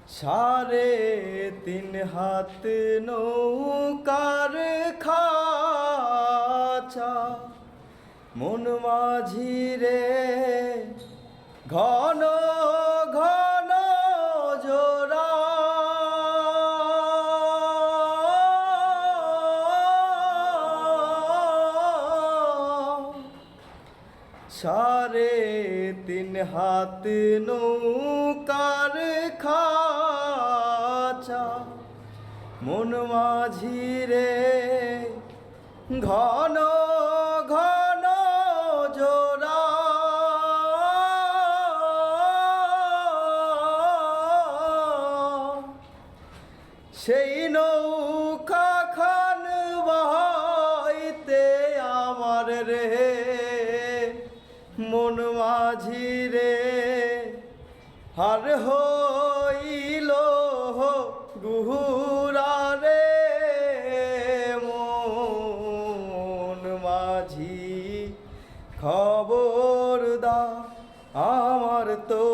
সাড়ে তিন হাত নৌকার খাঁচা মন মাঝি রে ঘন ঘন জোড়া সাড়ে তিন হাত নৌকার খাঁচা মন মাঝি রে ঘন ঘন জোড়া সেই নৌকা খান বাহাইতে আমার রে মন মাঝি রে হার হইল গুহুরা রে মন মাঝি খবর দা আমার তো